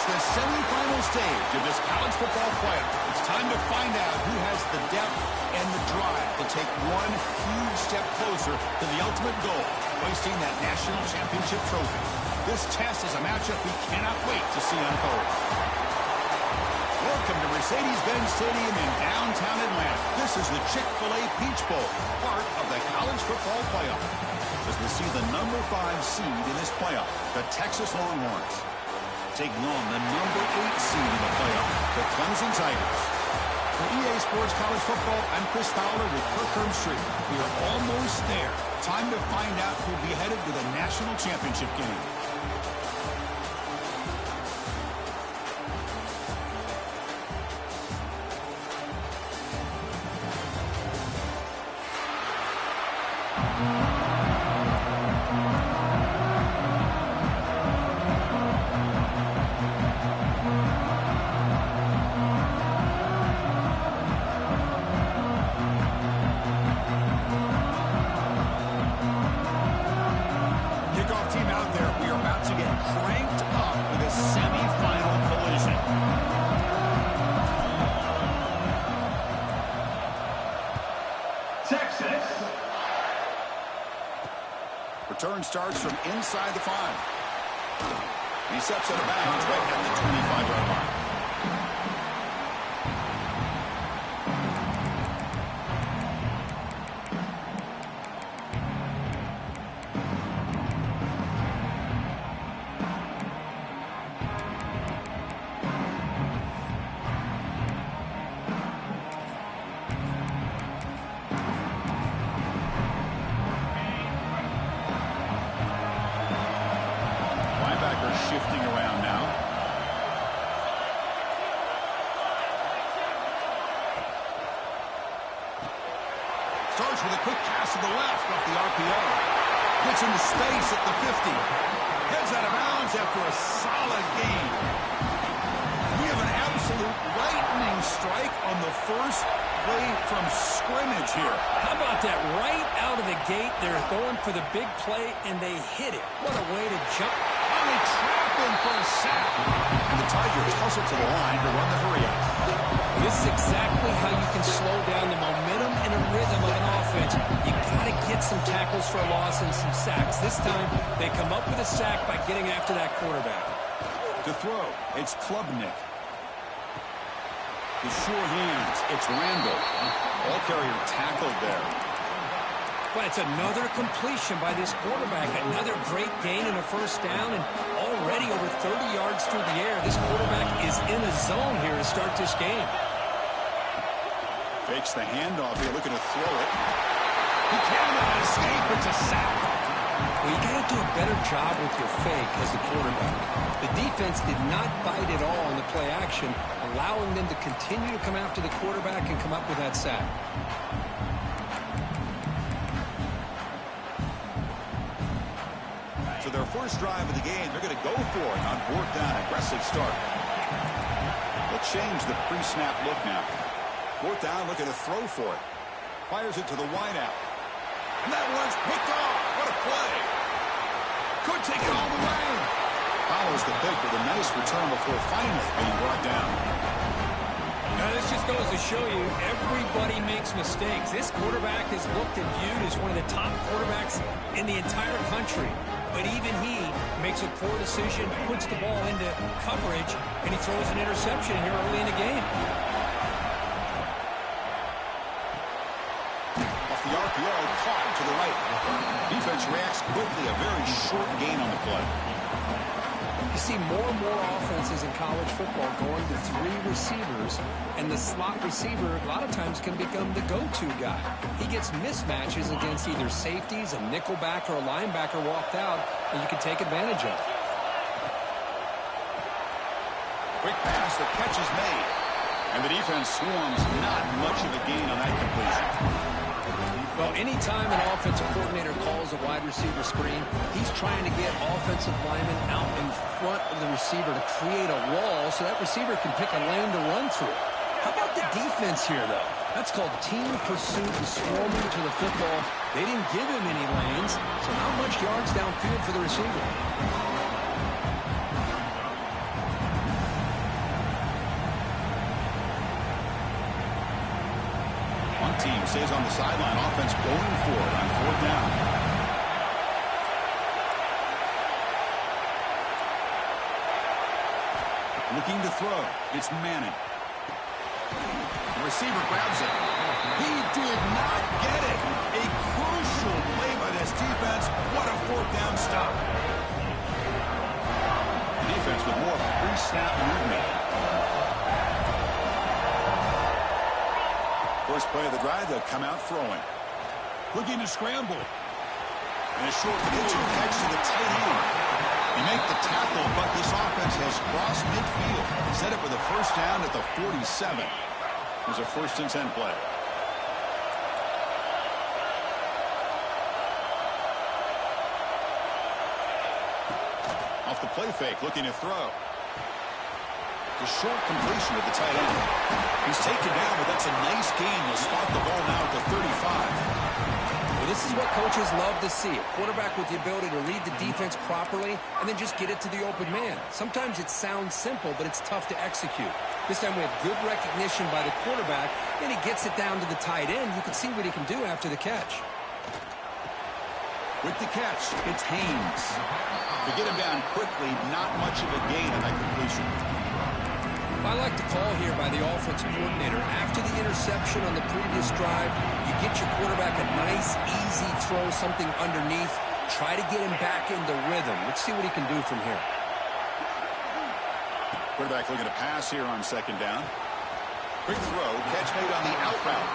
the semifinal stage of this college football playoff. It's time to find out who has the depth and the drive to take one huge step closer to the ultimate goal, hoisting that national championship trophy. This test is a matchup we cannot wait to see unfold. Welcome to Mercedes-Benz Stadium in downtown Atlanta. This is the Chick-fil-A Peach Bowl, part of the college football playoff. As we see the number 5 seed in this playoff, the Texas Longhorns, taking on the number 8 seed in the playoff, the Clemson Tigers. For EA Sports College Football, I'm Chris Fowler with Kirk Street. We are almost there. Time to find out who'll be headed to the national championship game. Return starts from inside the 5. He steps out of bounds right at the 25-yard line. Shifting around now. Starts with a quick pass to the left off the RPO. Gets into space at the 50. Heads out of bounds after a solid gain. We have an absolute lightning strike on the first play from scrimmage here. How about that? Right out of the gate, they're going for the big play, and they hit it. What a way to jump. They trap him for a sack. And the Tigers hustle to the line to run the hurry-out. This is exactly how you can slow down the momentum and a rhythm of an offense. You got to get some tackles for a loss and some sacks. This time, they come up with a sack by getting after that quarterback. To throw, it's Klubnik. The sure hands, it's Randall. Ball carrier tackled there. But it's another completion by this quarterback. Another great gain and a first down, and already over 30 yards through the air. This quarterback is in a zone here to start this game. Fakes the handoff here, looking to throw it. He cannot escape. It's a sack. Well, you got to do a better job with your fake as the quarterback. The defense did not bite at all on the play action, allowing them to continue to come after the quarterback and come up with that sack. So their first drive of the game, they're going to go for it on 4th down. Aggressive start. They'll change the pre-snap look now. 4th down, looking to throw for it. Fires it to the wideout. And that one's picked off. What a play. Could take it all the way. Follows the pick with a nice return before finally being brought down. Now, this just goes to show you everybody makes mistakes. This quarterback is looked and viewed as one of the top quarterbacks in the entire country. But even he makes a poor decision, puts the ball into coverage, and he throws an interception here early in the game. Off the RPO, caught to the right. Defense reacts quickly, a very short gain on the play. You see more and more offenses in college football going to 3 receivers, and the slot receiver a lot of times can become the go-to guy. He gets mismatches against either safeties, a nickelback, or a linebacker walked out, and you can take advantage of it. Quick pass, the catch is made. And the defense swarms, not much of a gain on that completion. Well, anytime an offensive coordinator calls a wide receiver screen, he's trying to get offensive linemen out in front of the receiver to create a wall so that receiver can pick a lane to run through. How about the defense here, though? That's called team pursuit and swarming to the football. They didn't give him any lanes, so not much yards downfield for the receiver. team stays on the sideline. Offense going for it on 4th down. Looking to throw. It's Manning. The receiver grabs it. He did not get it. A crucial play by this defense. What a 4th down stop. The defense with more pre-snap movement. First play of the drive, they'll come out throwing. Looking to scramble. And a short pitch and catch to the tight end. You make the tackle, but this offense has crossed midfield. Set up with a first down at the 47. There's a 1st and 10 play. Off the play fake, looking to throw. The short completion at the tight end. He's taken down, but that's a nice gain. He'll spot the ball now at the 35. Well, this is what coaches love to see. A quarterback with the ability to read the defense properly and then just get it to the open man. Sometimes it sounds simple, but it's tough to execute. This time we have good recognition by the quarterback. Then he gets it down to the tight end. You can see what he can do after the catch. With the catch, it's Haynes. To get him down quickly, not much of a gain on that completion. I like the call here by the offensive coordinator. After the interception on the previous drive, you get your quarterback a nice, easy throw, something underneath. Try to get him back into rhythm. Let's see what he can do from here. Quarterback looking to pass here on 2nd down. Quick throw, catch made on the out route.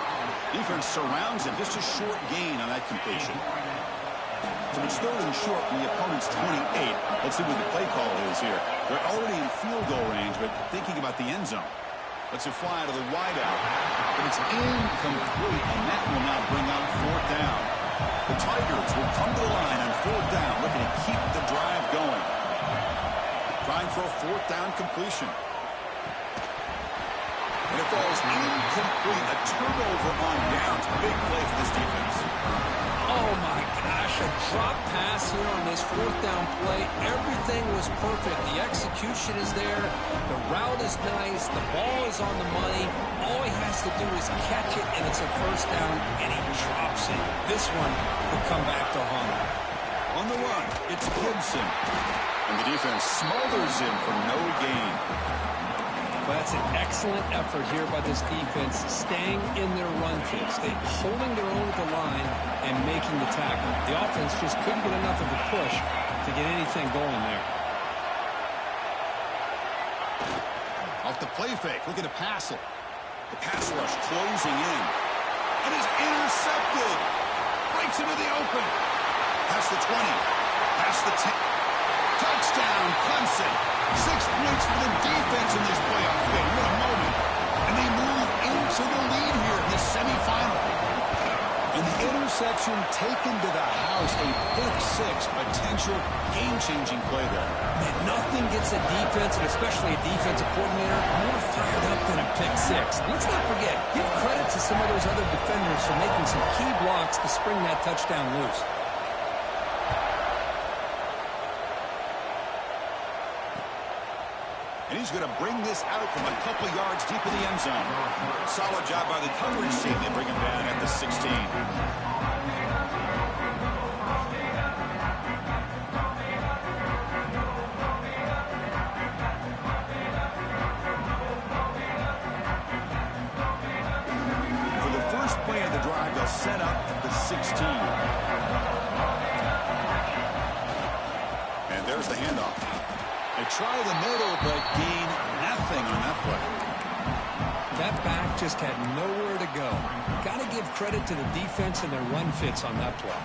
Defense surrounds him, just a short gain on that completion. So it's 3rd and short from the opponent's 28. Let's see what the play call is here. They're already in field goal range, but thinking about the end zone. Lets it fly to the wideout. But it's incomplete, and that will now bring up 4th down. The Tigers will come to the line on 4th down, looking to keep the drive going. Trying for a 4th down completion. And it falls incomplete. A turnover on downs. Big play for this defense. Oh, my gosh, a drop pass here on this 4th down play. Everything was perfect. The execution is there. The route is nice. The ball is on the money. All he has to do is catch it, and it's a 1st down, and he drops it. This one will come back to haunt him. On the run, it's Clemson. And the defense smothers him for no gain. Well, that's an excellent effort here by this defense, staying in their run fits. They're holding their own at the line and making the tackle. The offense just couldn't get enough of a push to get anything going there. Off the play fake, looking to pass it. The pass rush closing in. It is intercepted. Breaks into the open. Past the 20. Past the 10. Touchdown, Clemson. 6 points for the defense in this playoff game. What a moment. And they move into the lead here in this semifinal. And the interception taken to the house. A pick 6 potential game-changing play there. And nothing gets a defense, and especially a defensive coordinator, more fired up than a pick 6. Let's not forget, give credit to some of those other defenders for making some key blocks to spring that touchdown loose. And he's going to bring this out from a couple yards deep in the end zone. Solid job by the coverage team. They bring him down at the 16. For the first play of the drive, they'll set up at the 16. And there's the handoff. They try the middle, but gain nothing on that play. That back just had nowhere to go. Got to give credit to the defense and their run fits on that play.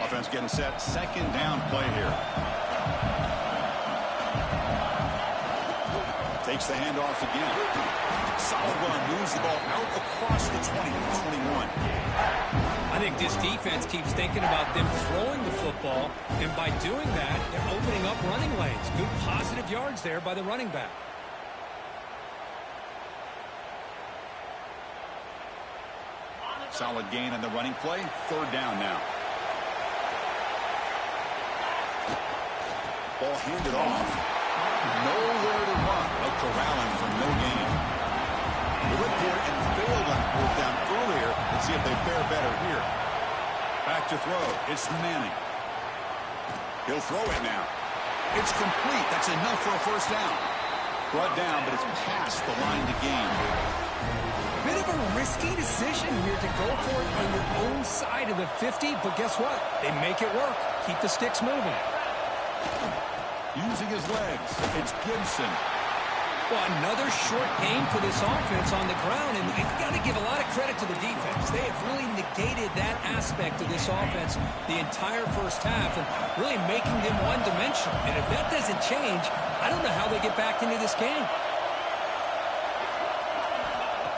Offense getting set. 2nd down play here. Takes the handoff again. Solid run. Moves the ball out across the 20 to 21. I think this defense keeps thinking about them throwing the football, and by doing that, they're opening up running lanes. Good positive yards there by the running back. Solid gain on the running play. 3rd down now. Ball handed off. Nowhere to run. A corralling for no gain. They went for it and failed on fourth down earlier. Let's see if they fare better here. Back to throw. It's Manning. He'll throw it now. It's complete. That's enough for a first down. Brought down, but it's past the line to gain. Bit of a risky decision here to go for it on your own side of the 50, but guess what? They make it work. Keep the sticks moving. Using his legs, it's Gibson. Well, another short game for this offense on the ground, and you've got to give a lot of credit to the defense. They have really negated that aspect of this offense the entire first half and really making them one-dimensional. And if that doesn't change, I don't know how they get back into this game.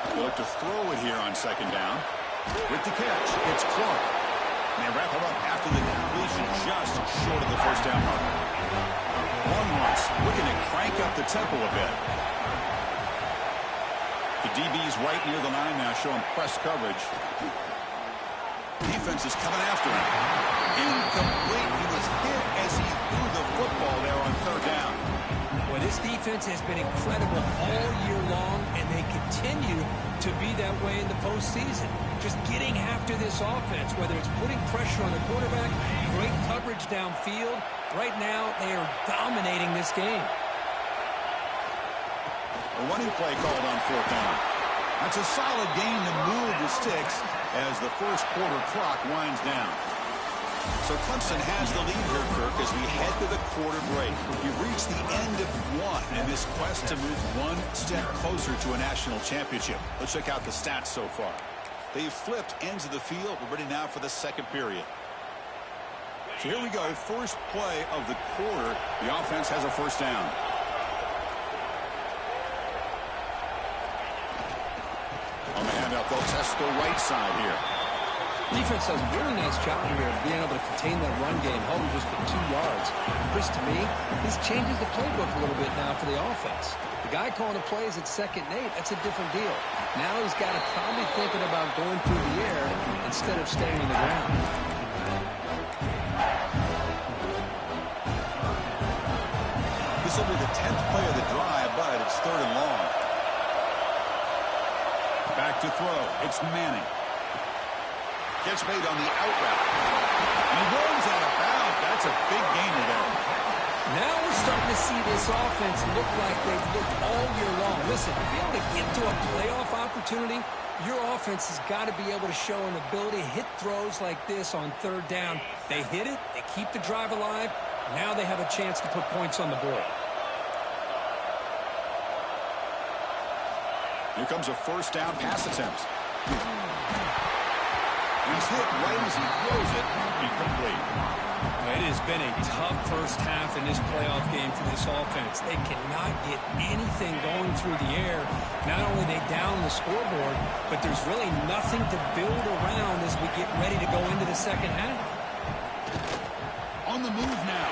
They look to throw it here on second down. With the catch, it's Clark. And they wrap it up after the completion just short of the first down mark. Longhorns looking to crank up the tempo a bit. The DB's right near the line now, showing press coverage. Defense is coming after him. Incomplete. He was hit as he threw the football there on third down. Well, this defense has been incredible all year long, and they continue to be that way in the postseason. Just getting after this offense, whether it's putting pressure on the quarterback, great coverage downfield. Right now, they are dominating this game. A running play called on fourth down. That's a solid gain to move the sticks as the first quarter clock winds down. So Clemson has the lead here, Kirk, as we head to the quarter break. You've reached the end of one in this quest to move one step closer to a national championship. Let's check out the stats so far. They've flipped ends of the field. We're ready now for the second period. So here we go. First play of the quarter. The offense has a first down. On the handoff, they'll test the right side here. Defense does a really nice job here of being able to contain that run game, held him just for 2 yards. Chris, to me, this changes the playbook a little bit now for the offense. The guy calling the plays at 2nd and 8, that's a different deal. Now he's got to probably thinking about going through the air instead of staying on the ground. This will be the 10th play of the drive, but it's 3rd and long. Back to throw. It's Manning. Catch made on the out route. And he runs out of bounds. That's a big gainer there. Now we're starting to see this offense look like they've looked all year long. Listen, to be able to get to a playoff opportunity, your offense has got to be able to show an ability to hit throws like this on 3rd down. They hit it, they keep the drive alive. Now they have a chance to put points on the board. Here comes a first down pass attempt. He's hit right as he throws it. Incomplete. It has been a tough first half in this playoff game for this offense. They cannot get anything going through the air. Not only are they down the scoreboard, but there's really nothing to build around as we get ready to go into the second half. On the move now.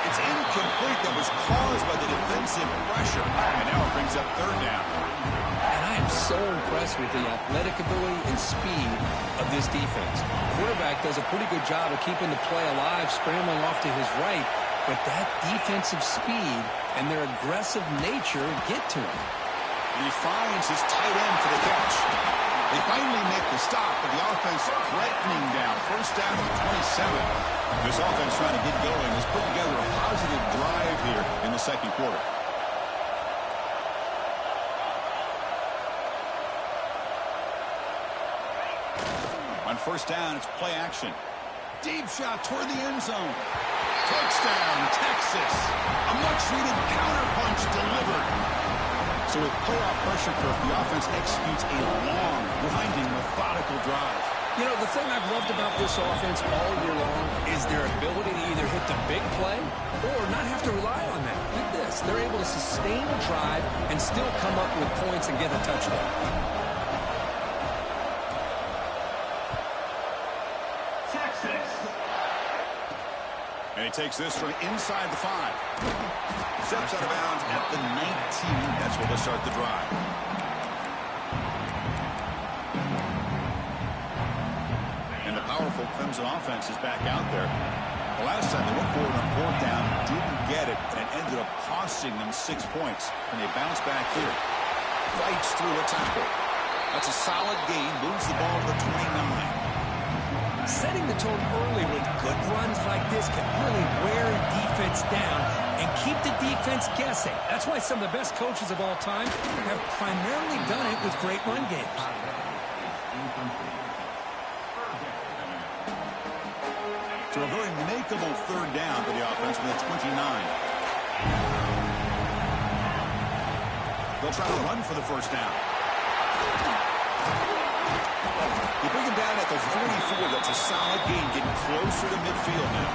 It's incomplete. That was caused by the defensive pressure. And now it brings up 3rd down. And I am so impressed with the athletic ability and speed of this defense. Quarterback does a pretty good job of keeping the play alive, scrambling off to his right, but that defensive speed and their aggressive nature get to him. And he finds his tight end for the catch. They finally make the stop, but the offense threatening down. First down at 27. This offense trying to get going has put together a positive drive here in the second quarter. On first down, it's play action. Deep shot toward the end zone. Touchdown, Texas. A much-needed counterpunch delivered. So with playoff pressure, Kirk, the offense executes a long, grinding, methodical drive. You know, the thing I've loved about this offense all year long is their ability to either hit the big play or not have to rely on that. Like this. They're able to sustain a drive and still come up with points and get a touchdown. And he takes this from inside the 5. Steps out of bounds at the 19. That's where they'll start the drive. And the powerful Clemson offense is back out there. The last time they went forward on 4th down, didn't get it, and it ended up costing them 6 points. And they bounce back here. fights through a tackle. That's a solid gain. Moves the ball to the 29. Setting the tone early with good runs like this can really wear a defense down and keep the defense guessing. That's why some of the best coaches of all time have primarily done it with great run games. So a very makeable third down for the offense with a 29. They'll try to run for the first down. You bring him down at the 44. That's a solid gain, getting closer to midfield now.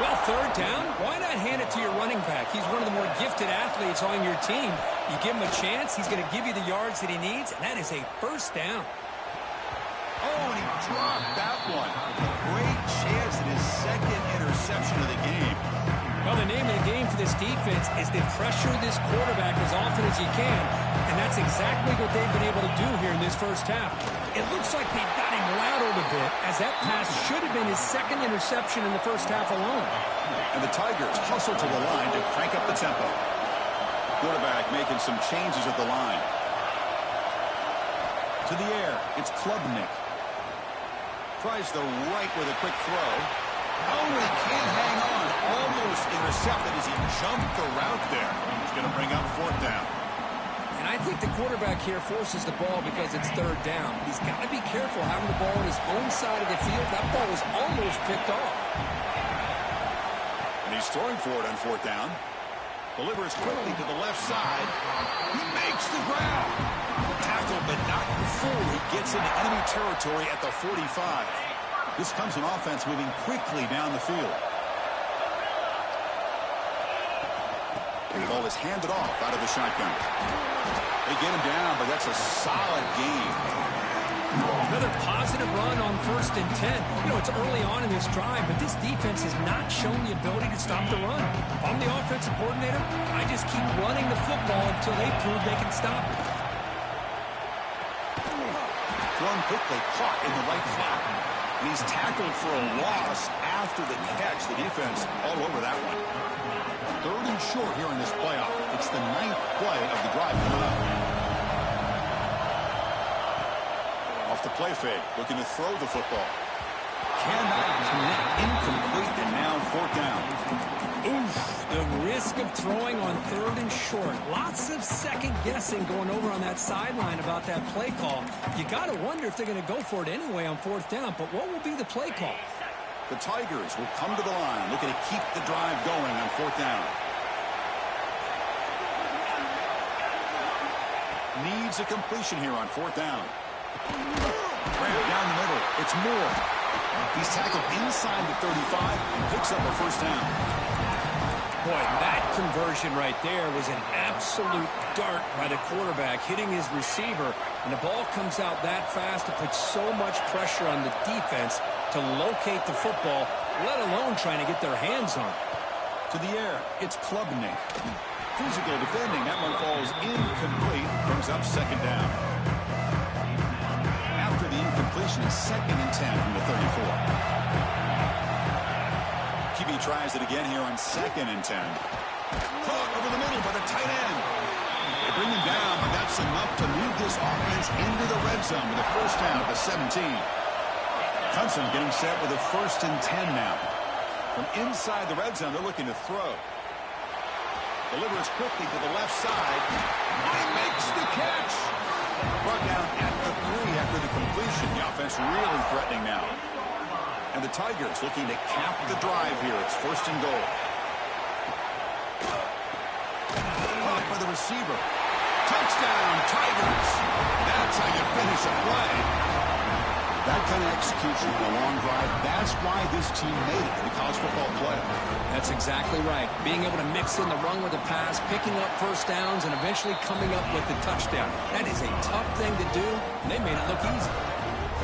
Well, third down, why not hand it to your running back? He's one of the more gifted athletes on your team. You give him a chance, he's going to give you the yards that he needs, and that is a first down. Oh, and he dropped that one. A great chance at his second interception of the game. Well, the name of the game for this defense is to pressure this quarterback as often as you can, and that's exactly what they've been able to do here in this first half. It looks like they got him rattled a bit, as that pass should have been his second interception in the first half alone. And the Tigers hustle to the line to crank up the tempo. Quarterback making some changes at the line. To the air, it's Klubnik. Tries the right with a quick throw. Oh, he can't hang on. Almost intercepted as he jumped the route there. He's going to bring up fourth down. And I think the quarterback here forces the ball because it's third down. He's got to be careful having the ball on his own side of the field. That ball was almost picked off. And he's throwing for it on fourth down. Delivers quickly to the left side. He makes the grab. Tackle, but not before he gets into enemy territory at the 45. This comes an offense moving quickly down the field. And the ball is handed off out of the shotgun. They get him down, but that's a solid game. Another positive run on 1st and 10. You know, it's early on in this drive, but this defense has not shown the ability to stop the run. If I'm the offensive coordinator, I just keep running the football until they prove they can stop it. Thrown quickly, caught in the right flat. And he's tackled for a loss after the catch. The defense all over that one. Third and short here in this playoff. It's the 9th play of the drive coming up. Off the play fake, looking to throw the football. Cannot connect, incomplete, and now fourth down. Oof, the risk of throwing on 3rd and short. Lots of second guessing going over on that sideline about that play call. You got to wonder if they're going to go for it anyway on 4th down, but what will be the play call? The Tigers will come to the line, looking to keep the drive going on 4th down. Needs a completion here on 4th down. Grab down the middle. It's Moore. He's tackled inside the 35 and picks up a first down. Boy, that conversion right there was an absolute dart by the quarterback hitting his receiver, and the ball comes out that fast to put so much pressure on the defense to locate the football, let alone trying to get their hands on it. To the air, it's Klubnik. Physical defending. That one falls incomplete. Brings up second down. After the incompletion, it's 2nd and 10 from the 34. QB tries it again here on 2nd and 10. Caught over the middle by the tight end. They bring him down, but that's enough to move this offense into the red zone with a first down at the 17. Clemson getting set with a 1st and 10 now. From inside the red zone, they're looking to throw. Delivers quickly to the left side. He makes the catch. Brought down at the 3 after the completion. The offense really threatening now. And the Tigers looking to cap the drive here. It's 1st and goal. Caught by the receiver. Touchdown, Tigers. That's how you finish a play. That kind of execution on a long drive, that's why this team made it in the college football playoff. That's exactly right. Being able to mix in the run with the pass, picking up first downs, and eventually coming up with the touchdown. That is a tough thing to do, and they made it look easy.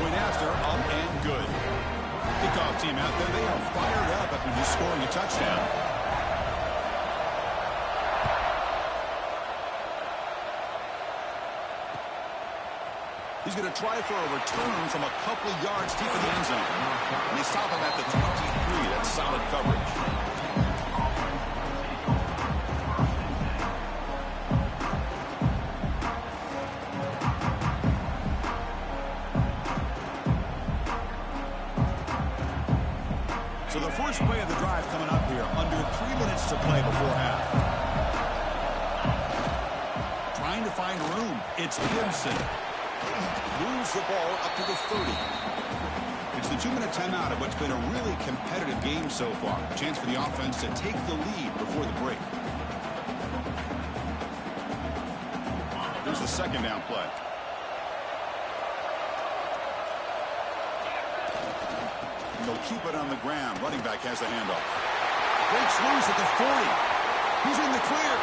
Point after, up and good. Kickoff team out there, they are fired up after just scoring a touchdown. He's going to try for a return from a couple of yards deep in the end zone. And they stop him at the 23. That's solid coverage. So the first play of the drive coming up here, under 3 minutes to play before half. Trying to find room. It's Clemson. Moves the ball up to the 30. It's the 2-minute timeout of what's been a really competitive game so far. A chance for the offense to take the lead before the break. Here's the second down play. They'll keep it on the ground. Running back has the handoff. Breaks loose at the 40. He's in the clear.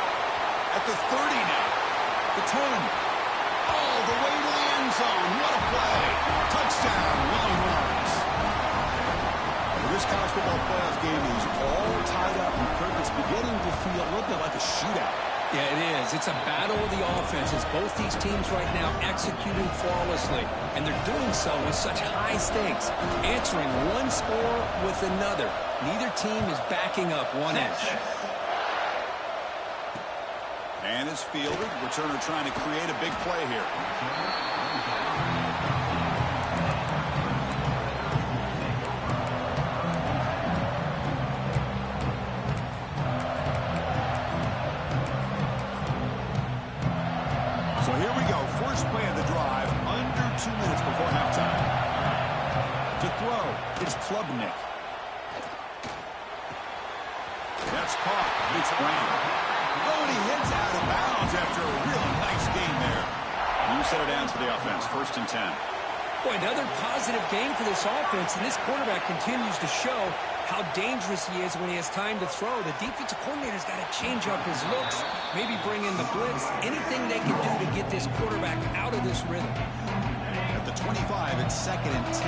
At the 30 now. The 10. All the way to the end zone. What a play. Touchdown, Longhorns. This college football playoff game is all tied up. And it's beginning to feel a little bit like a shootout. Yeah, it is. It's a battle of the offenses. Both these teams right now executing flawlessly, and they're doing so with such high stakes, answering one score with another. Neither team is backing up one inch. And it's fielded. Returner trying to create a big play here. So here we go. First play of the drive, under 2 minutes before halftime. To throw, it's Klubnik. That's caught. It's Brown. Oh, and he hits out of bounds after a really nice game there. You set it down to the offense. 1st and 10. Boy, another positive game for this offense, and this quarterback continues to show how dangerous he is when he has time to throw. The defensive coordinator's got to change up his looks, maybe bring in the blitz, anything they can do to get this quarterback out of this rhythm. At the 25, it's 2nd and 10.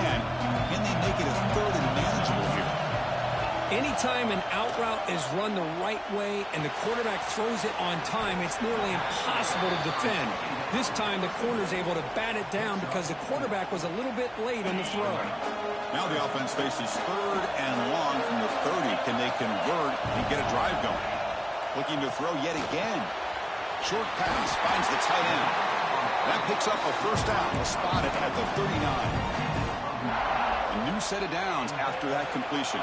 Can they make it a 3rd and manageable here? Anytime an out route is run the right way and the quarterback throws it on time, it's nearly impossible to defend. This time the corner's able to bat it down because the quarterback was a little bit late on the throw. Now the offense faces 3rd and long from the 30. Can they convert and get a drive going? Looking to throw yet again. Short pass finds the tight end. That picks up a first down. Spotted at the 39. A new set of downs after that completion.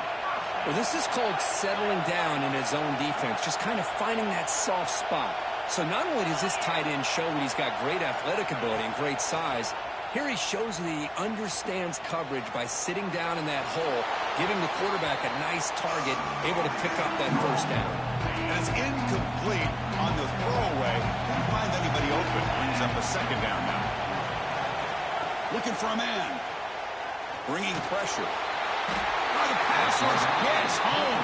Well, this is called settling down in his own defense, just kind of finding that soft spot. So not only does this tight end show that he's got great athletic ability and great size, here he shows that he understands coverage by sitting down in that hole, giving the quarterback a nice target, able to pick up that first down. And it's incomplete on the throwaway. Didn't find anybody open. Brings up a 2nd down now. Looking for a man. Bringing pressure. The pass rush gets home.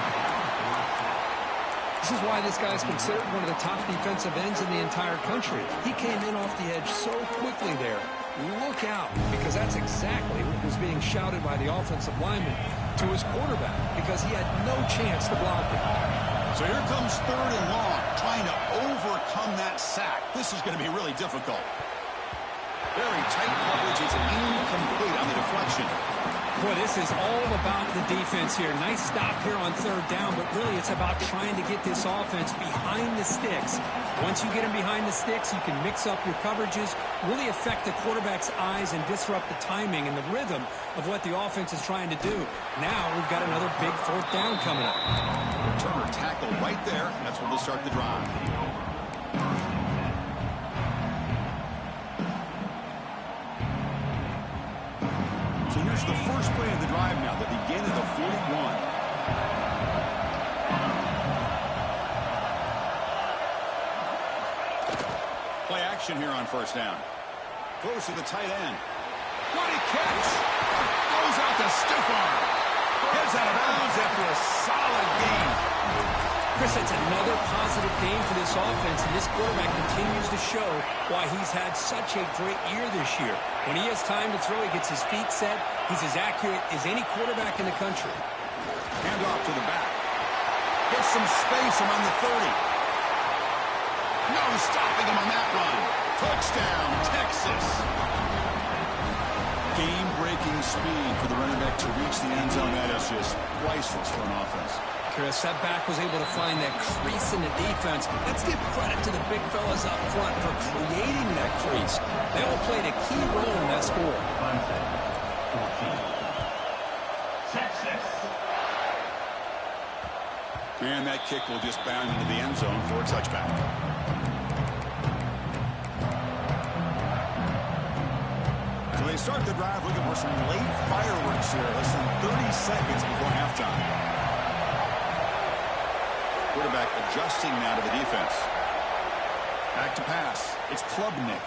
This is why this guy is considered one of the top defensive ends in the entire country. He came in off the edge so quickly there. Look out, because that's exactly what was being shouted by the offensive lineman to his quarterback, because he had no chance to block it. So here comes 3rd and long, trying to overcome that sack. This is going to be really difficult. Very tight coverage. It's incomplete on the deflection. Boy, this is all about the defense here. Nice stop here on 3rd down, but really it's about trying to get this offense behind the sticks. Once you get them behind the sticks, you can mix up your coverages, really affect the quarterback's eyes and disrupt the timing and the rhythm of what the offense is trying to do. Now we've got another big 4th down coming up. Returner tackle right there. That's where we'll start the drive. So here's the first play of the drive now that began at the 41. Play action here on 1st down. Throws to the tight end. What a catch! Goes out to stiff arm. Heads out of bounds after a solid game. Chris, it's another positive game for this offense, and this quarterback continues to show why he's had such a great year this year. When he has time to throw, he gets his feet set. He's as accurate as any quarterback in the country. Hand off to the back. Gets some space around the 30. No stopping him on that run. Touchdown, Texas. Game-breaking speed for the running back to reach the end zone. That is just priceless for an offense. Chris, that back was able to find that crease in the defense. Let's give credit to the big fellas up front for creating that crease. They all played a key role in that score. And that kick will just bound into the end zone for a touchback. So they start the drive looking for some late fireworks here. Less than 30 seconds before halftime. Quarterback adjusting now to the defense. Back to pass. It's Klubnik.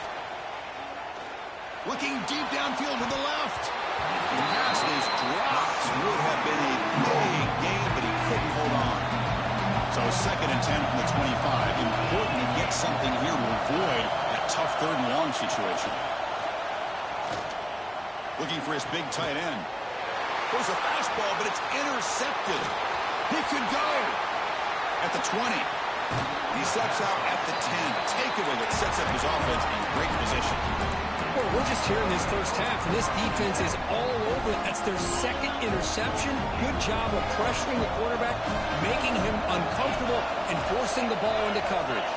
Looking deep downfield to the left. The pass is dropped. Would have been a big gain, but he couldn't hold on. So 2nd and 10 from the 25. Important to get something here to avoid that tough 3rd and long situation. Looking for his big tight end. There's a fastball, but it's intercepted. He could go at the 20. He steps out at the 10. Takeaway that sets up his offense in great position. Well, we're just here in this first half, and this defense is all over it. That's their 2nd interception. Good job of pressuring the quarterback, making him uncomfortable, and forcing the ball into coverage.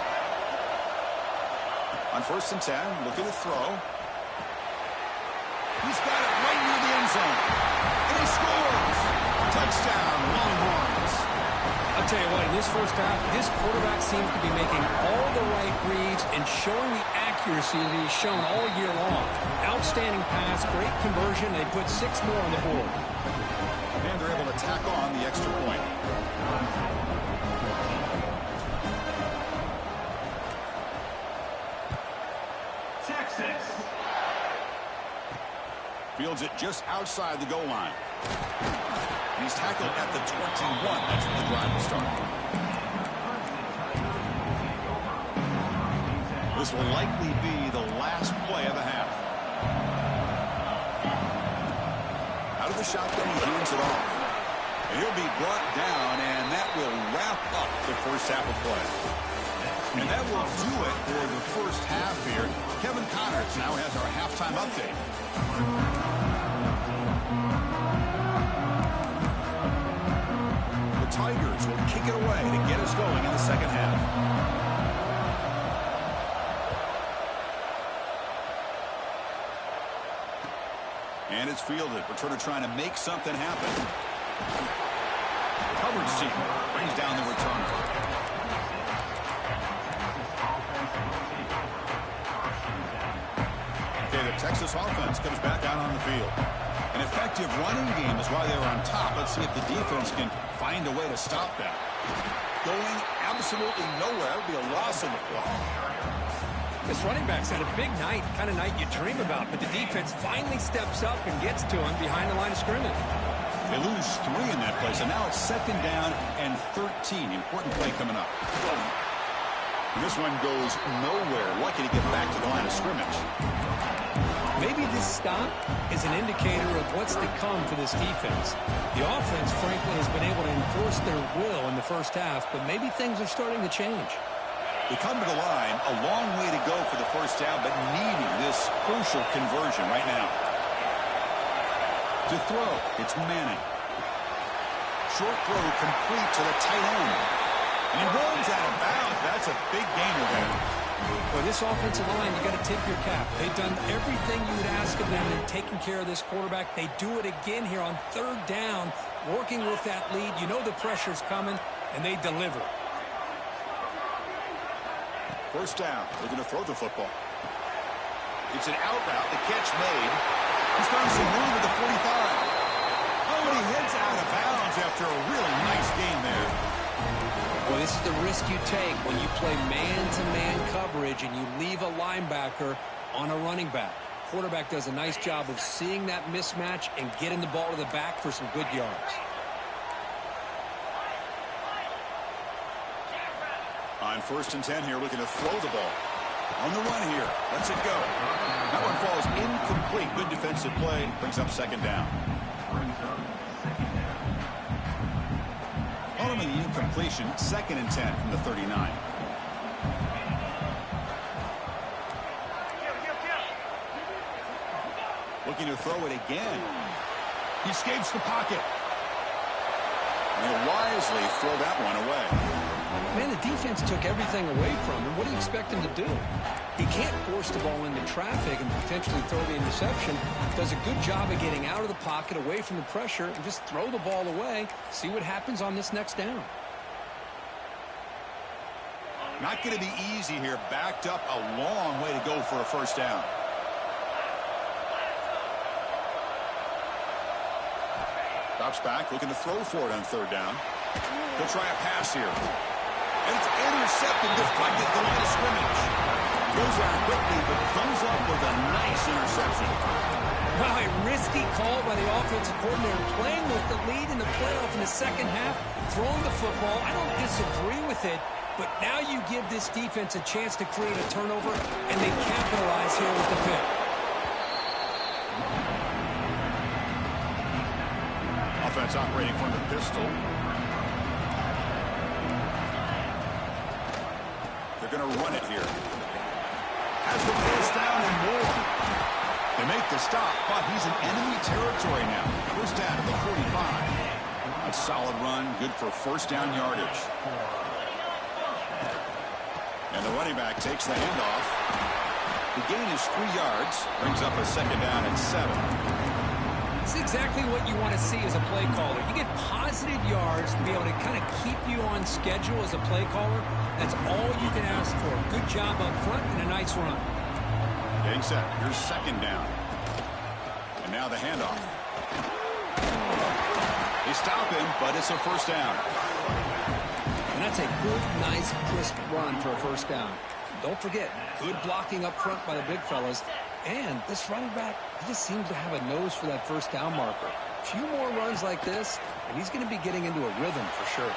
On 1st and 10, look at the throw. He's got it right near the end zone. And he scores! Touchdown, Longhorns. I'll tell you what, in this first half, this quarterback seems to be making all the right reads and showing the accuracy that he's shown all year long. Outstanding pass, great conversion. They put 6 more on the board. And they're able to tack on the extra point. Texas. Fields it just outside the goal line. And he's tackled at the 21. That's when the drive will start. This will likely be the last play of the half. Out of the shotgun, he hands it off. And he'll be brought down, and that will wrap up the first half of play. And that will do it for the first half here. Kevin Connors now has our halftime update. The Tigers will kick it away to get us going in the second half. And it's fielded. Returner trying to make something happen. Coverage team brings down the returner. Okay, the Texas offense comes back out on the field. An effective running game is why they were on top. Let's see if the defense can find a way to stop that. Going absolutely nowhere. It would be a loss in the play. This running back's had a big night, kind of night you dream about, but the defense finally steps up and gets to him behind the line of scrimmage. They lose 3 in that play, so now it's 2nd down and 13. Important play coming up. And this one goes nowhere. Lucky to get back to the line of scrimmage. Maybe this stop is an indicator of what's to come for this defense. The offense, frankly, has been able to enforce their will in the first half, but maybe things are starting to change. We come to the line, a long way to go for the first down, but needing this crucial conversion right now. To throw, it's Manning. Short throw complete to the tight end. And he rolls out of bounds. That's a big gainer there. Well, this offensive line, you got to tip your cap. They've done everything you would ask of them in taking care of this quarterback. They do it again here on 3rd down, working with that lead. You know the pressure's coming, and they deliver. First down. They're going to throw the football. It's an out route. The catch made. He's found some room at the 45. Oh, and he heads out of bounds after a really nice game there. Well, this is the risk you take when you play man-to-man coverage and you leave a linebacker on a running back. Quarterback does a nice job of seeing that mismatch and getting the ball to the back for some good yards. On 1st and 10 here, looking to throw the ball. On the run here. Lets it go. That one falls incomplete. Good defensive play. Brings up 2nd down. Following the incompletion, 2nd and 10 from the 39. Looking to throw it again. He escapes the pocket. And he'll wisely throw that one away. Man, the defense took everything away from him. What do you expect him to do? He can't force the ball into traffic and potentially throw the interception. Does a good job of getting out of the pocket, away from the pressure, and just throw the ball away. See what happens on this next down. Not going to be easy here. Backed up a long way to go for a first down. Drops back, looking to throw for it on third down. He'll try a pass here. And it's intercepted, deflected at the line of scrimmage. Goes out quickly, but comes up with a nice interception. Wow, a risky call by the offensive coordinator, playing with the lead in the playoff in the second half, throwing the football. I don't disagree with it, but now you give this defense a chance to create a turnover, and they capitalize here with the pick. Offense operating from the pistol. They're going to run it here. Has the first down and more. They make the stop, but he's in enemy territory now. First down at the 45. A solid run, good for first down yardage. And the running back takes the handoff. The gain is 3 yards, brings up a second down and 7. It's exactly what you want to see as a play caller. You get positive yards to be able to kind of keep you on schedule as a play caller. That's all you can ask for. Good job up front and a nice run. Getting set. Here's second down. And now the handoff. They stop him, but it's a first down. And that's a good, nice, crisp run for a first down. Don't forget, good blocking up front by the big fellas. And this running back, he just seems to have a nose for that first down marker. A few more runs like this, and he's going to be getting into a rhythm for sure.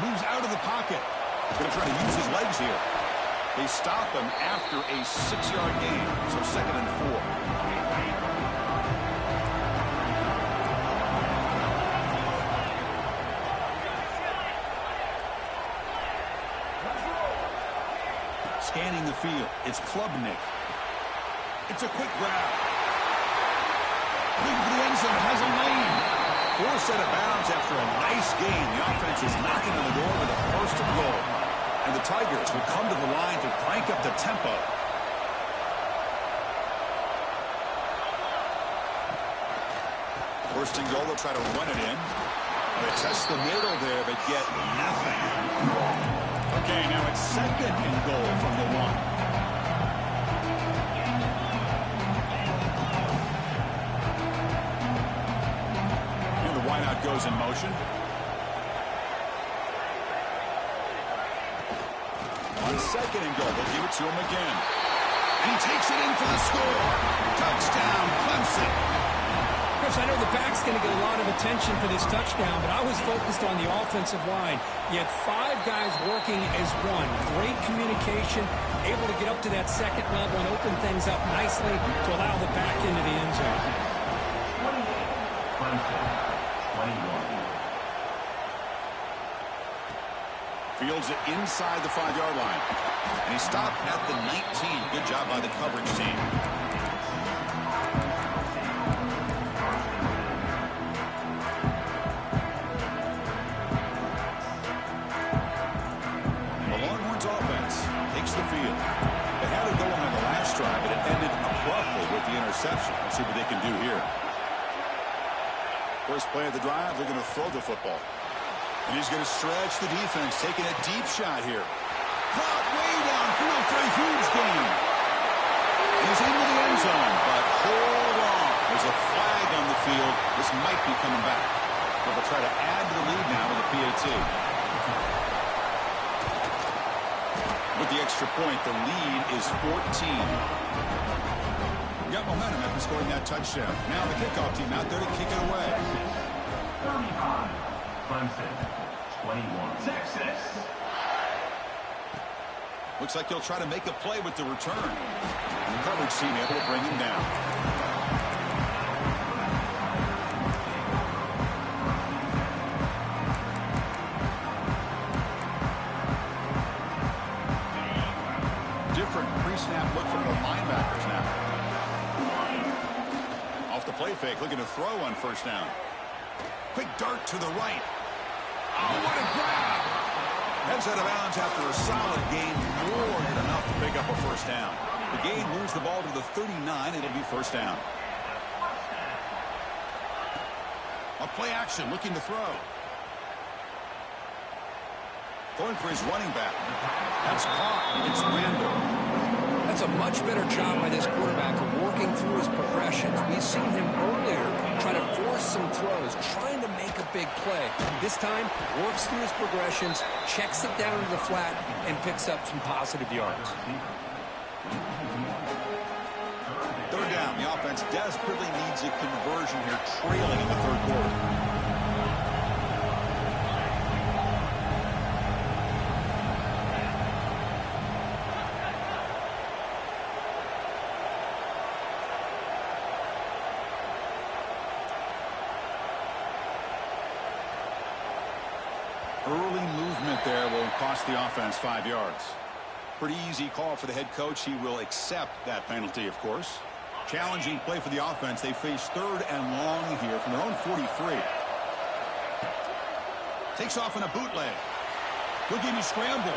Moves out of the pocket. Going to try to use his legs here. They stop him after a 6-yard gain, so second and 4. Scanning the field, it's Klubnik. It's a quick grab. Looking for the end zone, has a lane. 4 set of bounds after a nice gain. The offense is knocking on the door with a first and goal. And the Tigers will come to the line to crank up the tempo. First and goal, they'll try to run it in. They test the middle there, but get nothing. Okay, now it's second and goal from the 1. Wideout goes in motion. On second and goal, they'll give it to him again. And he takes it in for the score. Touchdown, Clemson. Chris, I know the back's going to get a lot of attention for this touchdown, but I was focused on the offensive line. You had 5 guys working as one. Great communication, able to get up to that second level and open things up nicely to allow the back into the end zone. Clemson. Fields it inside the 5-yard line. And he stopped at the 19. Good job by the coverage team. The Longhorns offense takes the field. They had it going on the last drive, but it ended abruptly with the interception. Let's see what they can do here. First play of the drive, they're going to throw the football. And he's going to stretch the defense, taking a deep shot here. Caught way downfield for a huge gain. He's into the end zone, but hold on. There's a flag on the field. This might be coming back. But they'll try to add to the lead now with a PAT. With the extra point, the lead is 14. Got momentum after scoring that touchdown. Now the kickoff team out there to kick it away. 35. Clemson. 21. Texas. Looks like he'll try to make a play with the return. And the coverage team able to bring him down. Different pre-snap look from the linebackers now. Off the play fake, looking to throw on first down. Quick dart to the right. Oh, what a grab! Heads out of bounds after a solid gain, more than enough to pick up a first down. The gain moves the ball to the 39. It'll be first down. A play action, looking to throw. Going for his running back. That's caught. It's Randall. That's a much better job by this quarterback of working through his progressions. We've seen him earlier try to force some throws, trying to make a big play. This time, works through his progressions, checks it down to the flat, and picks up some positive yards. Third down. The offense desperately needs a conversion here, trailing in the third quarter. Early movement there will cost the offense 5 yards. Pretty easy call for the head coach. He will accept that penalty, of course. Challenging play for the offense. They face third and long here from their own 43. Takes off in a bootleg. Good game, scramble.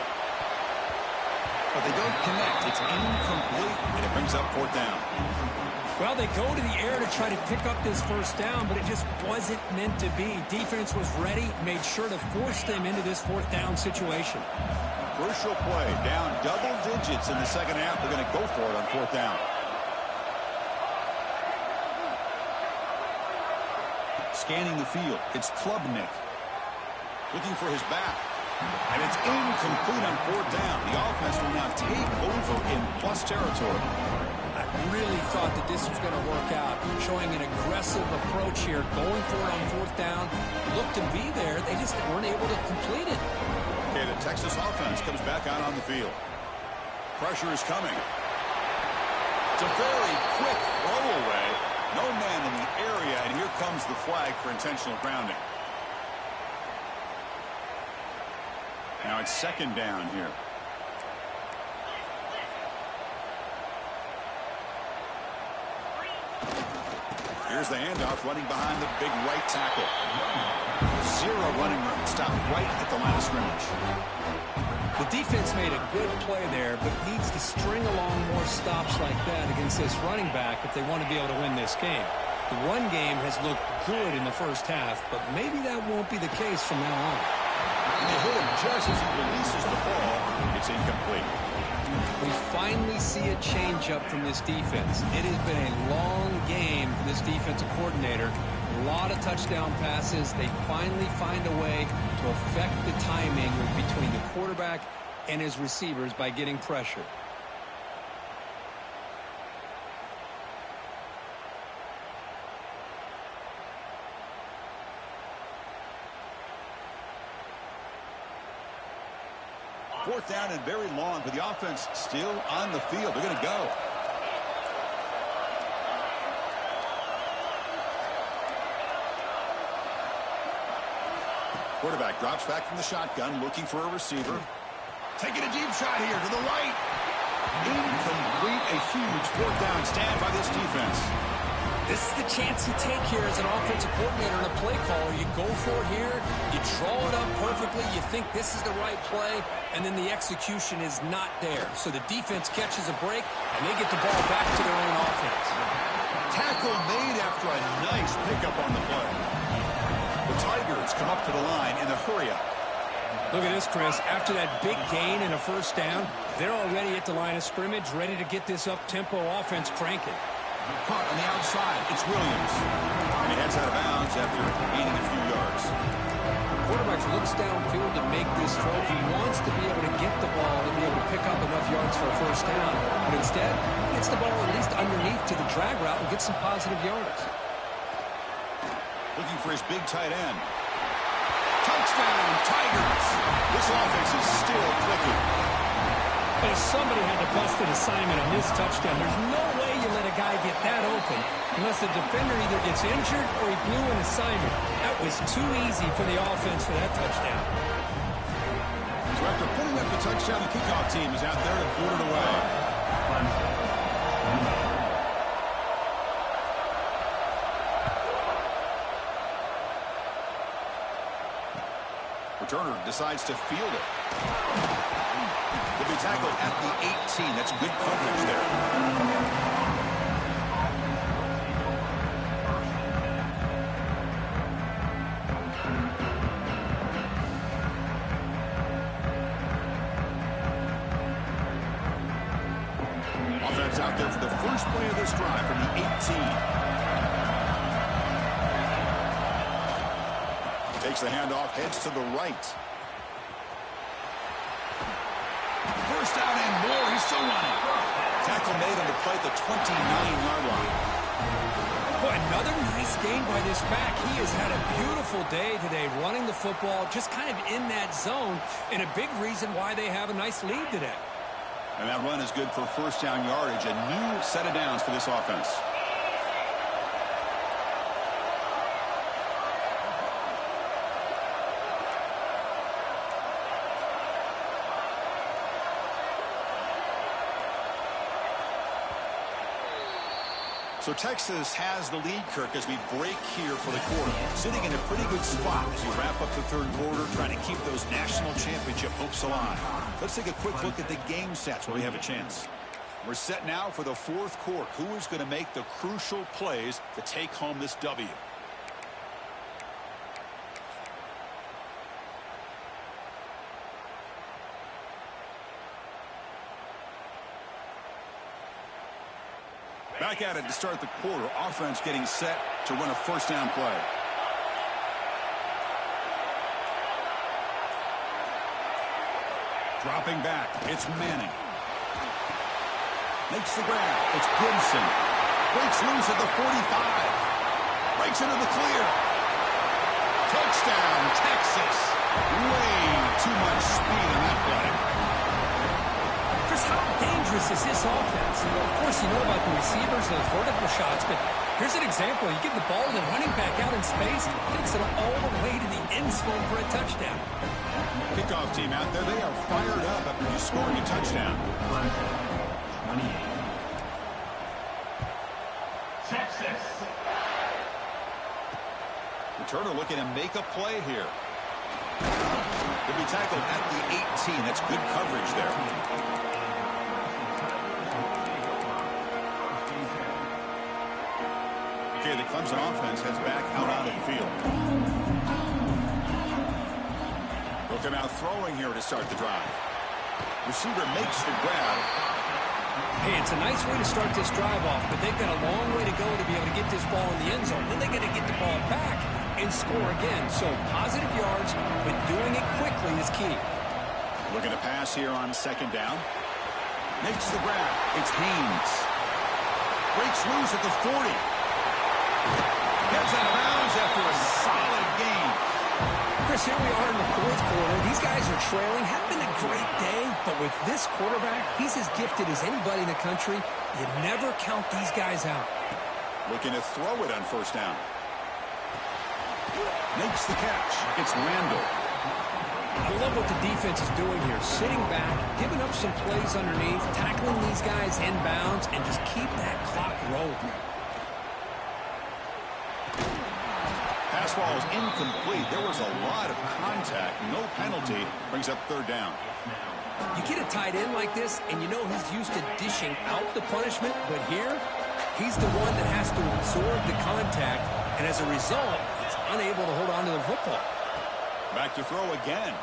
But they don't connect. It's incomplete, and it brings up fourth down. Well, they go to the air to try to pick up this first down, but it just wasn't meant to be. Defense was ready, made sure to force them into this fourth down situation. Crucial play, down double digits in the second half. They're going to go for it on fourth down. Scanning the field, it's Klubnik. Looking for his back. And it's incomplete on fourth down. The offense will now take over in plus territory. I really thought that this was going to work out, showing an aggressive approach here, going for it on fourth down. Looked to be there. They just weren't able to complete it. Okay, the Texas offense comes back out on the field. Pressure is coming. It's a very quick throwaway. No man in the area, and here comes the flag for intentional grounding. Now it's second down here. Here's the handoff, running behind the big right tackle. Zero running room. Stopped right at the line of scrimmage. The defense made a good play there, but needs to string along more stops like that against this running back if they want to be able to win this game. The run game has looked good in the first half, but maybe that won't be the case from now on. And they hit him just as he releases the ball. It's incomplete. We finally see a change-up from this defense. It has been a long game for this defensive coordinator. A lot of touchdown passes. They finally find a way to affect the timing between the quarterback and his receivers by getting pressure. Fourth down and very long, but the offense still on the field. They're going to go. Quarterback drops back from the shotgun, looking for a receiver. Taking a deep shot here to the right. Incomplete. A huge fourth down stand by this defense. This is the chance you take here as an offensive coordinator and a play caller. You go for it here, you draw it up perfectly, you think this is the right play, and then the execution is not there. So the defense catches a break, and they get the ball back to their own offense. Tackle made after a nice pickup on the play. The Tigers come up to the line in a hurry-up. Look at this, Chris. After that big gain and a first down, they're already at the line of scrimmage, ready to get this up-tempo offense cranking. Caught on the outside. It's Williams. And he heads out of bounds after gaining a few yards. Quarterback looks downfield to make this throw. He wants to be able to get the ball and be able to pick up enough yards for a first down. But instead, he gets the ball at least underneath to the drag route and gets some positive yards. Looking for his big tight end. Touchdown, Tigers! This offense is still clicking. But if somebody had to bust an assignment on this touchdown, there's no way you let a guy get that open unless the defender either gets injured or he blew an assignment. That was too easy for the offense for that touchdown. So after putting up the touchdown, the kickoff team is out there to boot it away. Returner decides to field it. Will be tackled at the 18. That's good coverage there. first play of this drive from the 18. Takes the handoff, heads to the right. First down and more. He's still running. Tackle made on the play at the 29-yard line. Boy, another nice game by this back. He has had a beautiful day today running the football, just kind of in that zone, and a big reason why they have a nice lead today. And that run is good for first down yardage. A new set of downs for this offense. So Texas has the lead, Kirk, as we break here for the quarter. Sitting in a pretty good spot as we wrap up the third quarter, trying to keep those national championship hopes alive. Let's take a quick look at the game stats while we have a chance. We're set now for the fourth quarter. Who is going to make the crucial plays to take home this W? Back at it to start the quarter. Offense getting set to run a first down play. Dropping back. It's Manning. Makes the grab. It's Clemson. Breaks loose at the 45. Breaks into the clear. Touchdown, Texas. Way too much speed in that play. Chris, how dangerous is this offense? You know, of course, you know about the receivers, those vertical shots, but here's an example. You give the ball to the running back out in space, takes it all the way to the end zone for a touchdown. Kickoff team out there, they are fired up after just scoring a touchdown. 28. Texas. Returner looking to make a play here. Could be tackled at the 18. That's good coverage there. Okay, the Clemson offense heads back out on the field. Looking out throwing here to start the drive. Receiver makes the grab. Hey, it's a nice way to start this drive off, but they've got a long way to go to be able to get this ball in the end zone. Then they got to get the ball back and score again. So positive yards, but doing it quickly is key. Looking to pass here on second down. Makes the grab. It's Haynes. Breaks loose at the 40. Gets out of bounds after a solid game. Chris, here we are in the fourth quarter. These guys are trailing. Have been a great day, but with this quarterback, he's as gifted as anybody in the country. You never count these guys out. Looking to throw it on first down. Makes the catch. It's Randall. I love what the defense is doing here. Sitting back, giving up some plays underneath, tackling these guys inbounds, and just keep that clock rolling. Pass ball is incomplete. There was a lot of contact. No penalty. Brings up third down. You get a tight end like this, and you know he's used to dishing out the punishment, but here, he's the one that has to absorb the contact, and as a result, he's unable to hold on to the football. Back to throw again.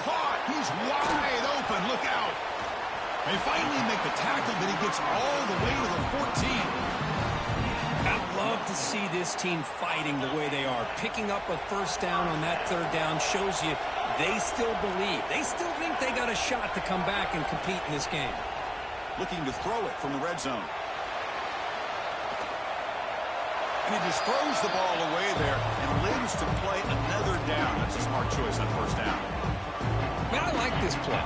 Caught. He's wide open. Look out. They finally make the tackle, but he gets all the way to the 14. I'd love to see this team fighting the way they are. Picking up a first down on that third down shows you they still believe. They still think they got a shot to come back and compete in this game. Looking to throw it from the red zone. And he just throws the ball away there and lives to play another down. That's a smart choice on first down. Man, I like this play.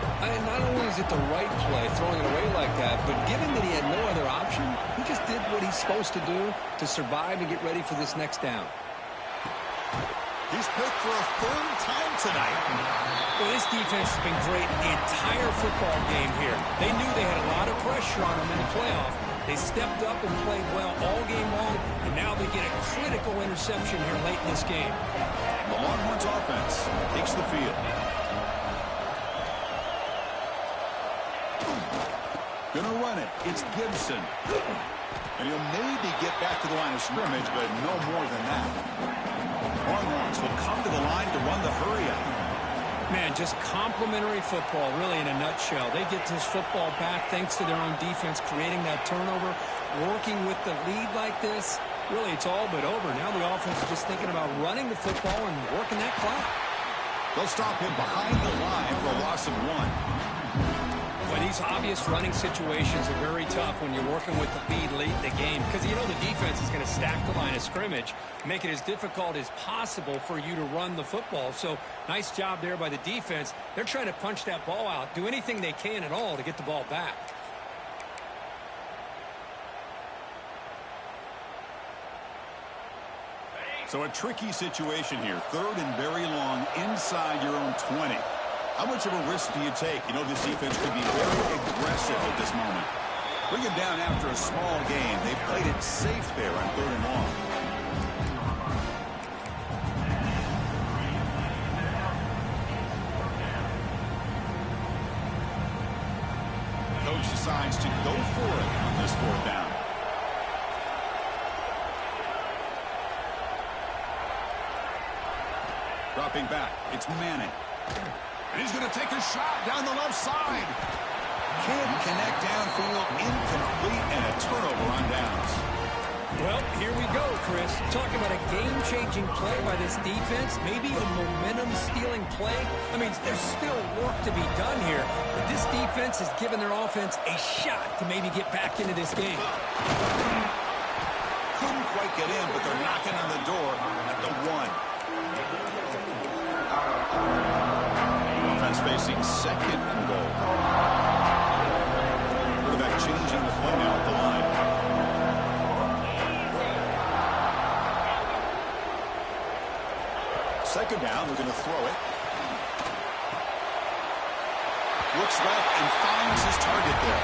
Not only is it the right play, throwing it away like that, but given that he had no other option, he just did what he's supposed to do to survive and get ready for this next down. He's picked for a third time tonight. Well, this defense has been great the entire football game here. They knew they had a lot of pressure on them in the playoff. They stepped up and played well all game long, and now they get a critical interception here late in this game. The Longhorns offense takes the field. Gonna run it. It's Gibson. And he'll maybe get back to the line of scrimmage, but no more than that. Longhorns will come to the line to run the hurry up. Man, just complimentary football, really, in a nutshell. They get this football back thanks to their own defense, creating that turnover, working with the lead like this. Really, it's all but over. Now the offense is just thinking about running the football and working that clock. They'll stop him behind the line for a loss of 1. Well, these obvious running situations are very tough when you're working with the lead late in the game because you know the defense is going to stack the line of scrimmage, make it as difficult as possible for you to run the football. So nice job there by the defense. They're trying to punch that ball out, do anything they can at all to get the ball back. So a tricky situation here. 3rd and very long inside your own 20. How much of a risk do you take? You know, this defense could be very aggressive at this moment. Bring it down after a small gain. They played it safe there on 3rd and long. Coach decides to go for it on this 4th down. Dropping back, it's Manning. And he's going to take a shot down the left side. Can't connect downfield, incomplete, and a turnover on downs. Well, here we go, Chris. Talk about a game-changing play by this defense. Maybe a momentum-stealing play. I mean, there's still work to be done here. But this defense has given their offense a shot to maybe get back into this game. Couldn't quite get in, but they're knocking on the door at the 1. Offense facing 2nd and goal. Quarterback changing the play now at the line. Second down, we're going to throw it. Looks left and finds his target there.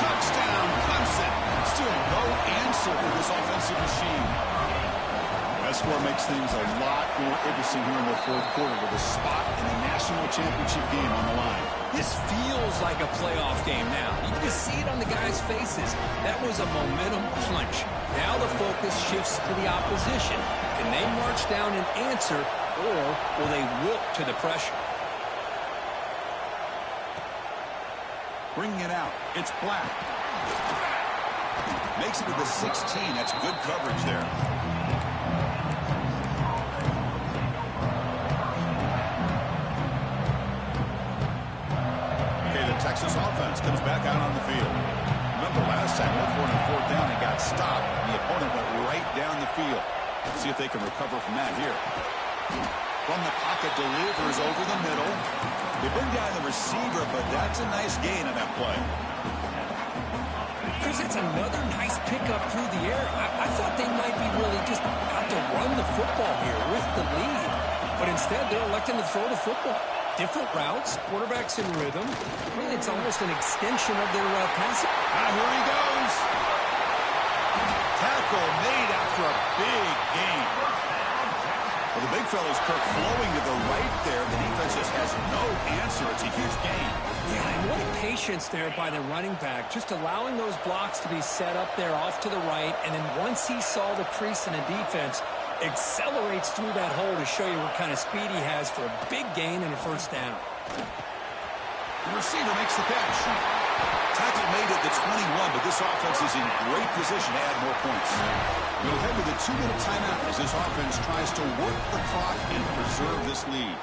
Touchdown, Clemson. Still no answer for this offensive machine. That score makes things a lot more interesting here in the 4th quarter with a spot in the national championship game on the line. This feels like a playoff game now. You can just see it on the guys' faces. That was a momentum punch. Now the focus shifts to the opposition. Can they march down and answer, or will they wilt to the pressure? Bringing it out. It's Black. Makes it to the 16. That's good coverage there. Texas offense comes back out on the field. Remember last time, they were on 4th down and got stopped. And the opponent went right down the field. Let's see if they can recover from that here. From the pocket, delivers over the middle. They bring down the receiver, but that's a nice gain on that play. Chris, it's another nice pickup through the air. I thought they might be really just out to run the football here with the lead. But instead, they're electing to throw the football. Different routes, quarterbacks in rhythm. Really, it's almost an extension of their passing. Here he goes. Tackle made after a big gain. Well, the big fella's Kirk flowing to the right there. The defense just has no answer. It's a huge gain. Yeah, and what a patience there by the running back. Just allowing those blocks to be set up there off to the right. And then once he saw the crease in the defense, accelerates through that hole to show you what kind of speed he has for a big gain and a 1st down. The receiver makes the catch. Tackle made at the 21, but this offense is in great position to add more points. We'll head to the 2-minute timeout as this offense tries to work the clock and preserve this lead.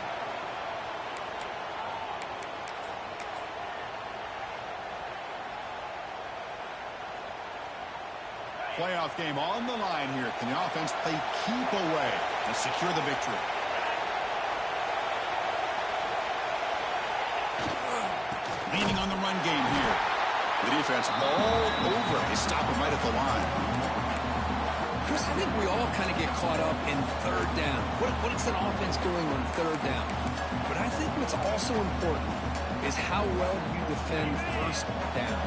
Playoff game on the line here. Can the offense play keep away and secure the victory? Leaning on the run game here. The defense all over. They stop him right at the line. Chris, I think we all kind of get caught up in 3rd down. What is an offense doing on 3rd down? But I think what's also important is how well you defend 1st down.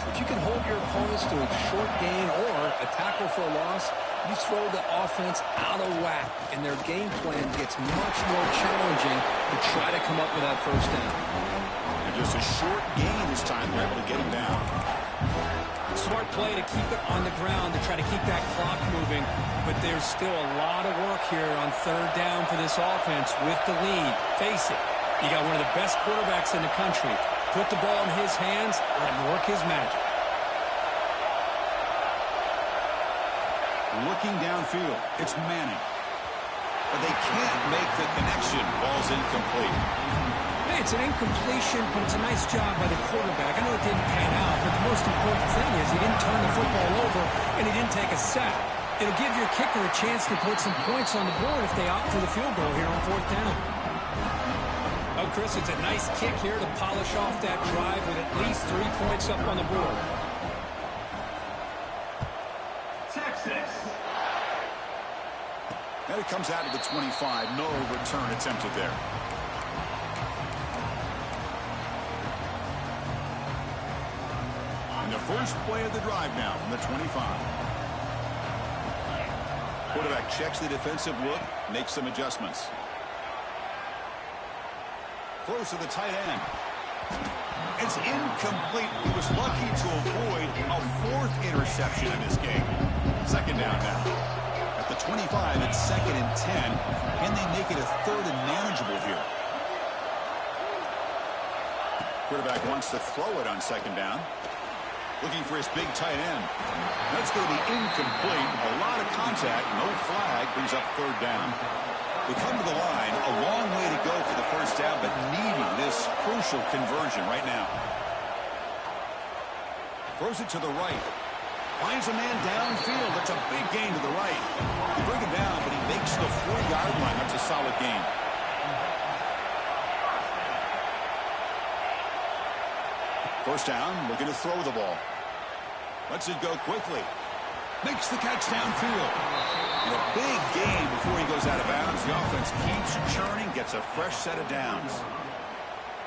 If you can hold your opponents to a short gain or a tackle for a loss, you throw the offense out of whack, and their game plan gets much more challenging to try to come up with that 1st down. And just a short gain this time, they're able to get him down. Smart play to keep it on the ground to try to keep that clock moving, but there's still a lot of work here on 3rd down for this offense with the lead. Face it, You got one of the best quarterbacks in the country. Put the ball in his hands, let him work his magic. Looking downfield, it's Manning. But they can't make the connection. Ball's incomplete. Hey, it's an incompletion, but it's a nice job by the quarterback. I know it didn't pan out, but the most important thing is he didn't turn the football over and he didn't take a sack. It'll give your kicker a chance to put some points on the board if they opt for the field goal here on 4th down. Oh, Chris, it's a nice kick here to polish off that drive with at least 3 points up on the board. Texas. And it comes out to the 25. No return attempted there. And the first play of the drive now from the 25. Quarterback checks the defensive look, makes some adjustments. Throws to the tight end. It's incomplete. He was lucky to avoid a 4th interception in this game. 2nd down now. At the 25, it's 2nd and 10. Can they make it a 3rd and manageable here? Quarterback wants to throw it on 2nd down. Looking for his big tight end. That's going to be incomplete. A lot of contact. No flag. Brings up 3rd down. We come to the line. A long way to go for the 1st down, but needing this crucial conversion right now. Throws it to the right. Finds a man downfield. That's a big gain to the right. They bring him down, but he makes the 4-yard line. That's a solid gain. First down, looking to throw the ball. Lets it go quickly. Makes the catch downfield. And a big gain before he goes out of bounds. The offense keeps churning, gets a fresh set of downs.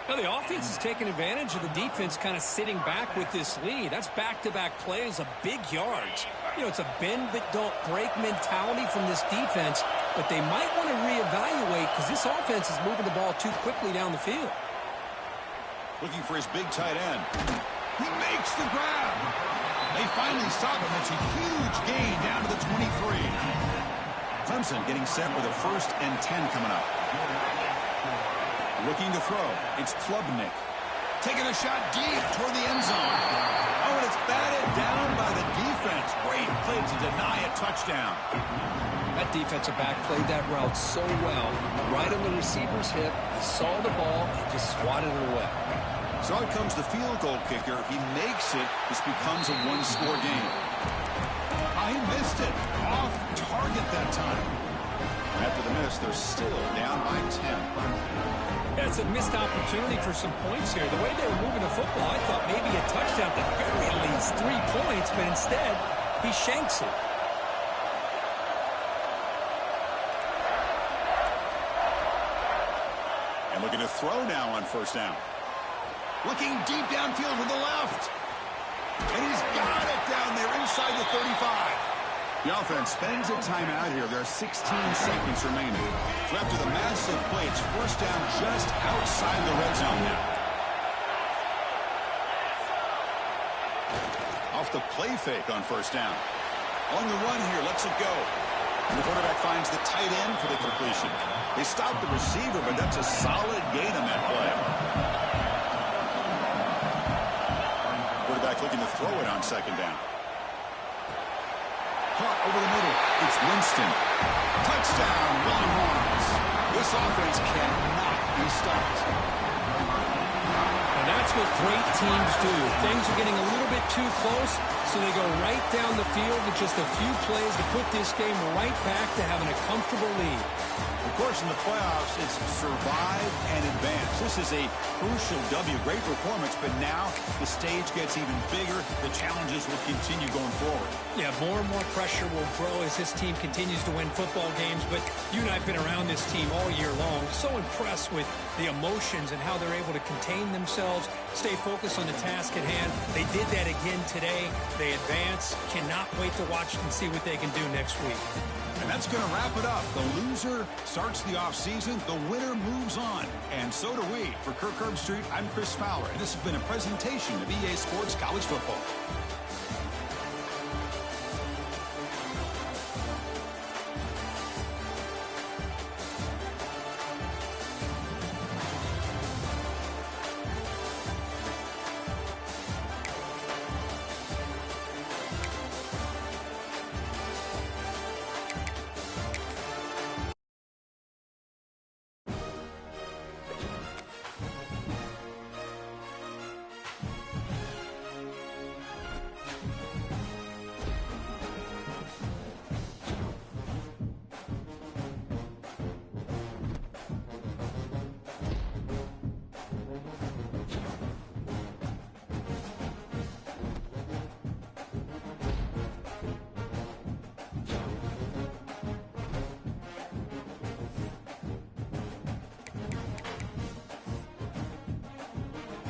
Now, the offense is taking advantage of the defense kind of sitting back with this lead. That's back-to-back plays of big yards. You know, it's a bend but don't break mentality from this defense, but they might want to reevaluate because this offense is moving the ball too quickly down the field. Looking for his big tight end. He makes the grab. They finally stop him. It's a huge gain down to the 23. Clemson getting set with a 1st and 10 coming up. Looking to throw. It's Klubnik. Taking a shot deep toward the end zone. Oh, and it's batted down by the defense. Great play to deny a touchdown. That defensive back played that route so well. Right on the receiver's hip. He saw the ball and just swatted it away. So out comes the field goal kicker. If he makes it, this becomes a 1-score game. He missed it. Off target that time. After the miss, they're still down by 10. Yeah, it's a missed opportunity for some points here. The way they were moving the football, I thought maybe a touchdown, at the very least 3 points, but instead, he shanks it. And looking to throw now on 1st down. Looking deep downfield to the left. And he's got it down there inside the 35. The offense spends a timeout here. There are 16 seconds remaining. So after the massive play, it's 1st down just outside the red zone now. Off the play fake on 1st down. On the run here, lets it go. And the quarterback finds the tight end for the completion. They stop the receiver, but that's a solid gain on that play. Quarterback looking to throw it on 2nd down. Caught over the middle. It's Winston. Touchdown, Longhorns. This offense cannot be stopped. And that's what great teams do. Things are getting a little bit too close, so they go right down the field with just a few plays to put this game right back to having a comfortable lead. Of course, in the playoffs, it's survive and advance. This is a crucial W. Great performance, but now the stage gets even bigger. The challenges will continue going forward. Yeah, more and more pressure will grow as this team continues to win football games, but you and I have been around this team all year long. So impressed with the emotions and how they're able to contain themselves, stay focused on the task at hand. They did that again today. They advance. Cannot wait to watch and see what they can do next week. And that's going to wrap it up. The loser starts the offseason. The winner moves on. And so do we. For Kirk Herbstreit, I'm Chris Fowler. And this has been a presentation of EA Sports College Football.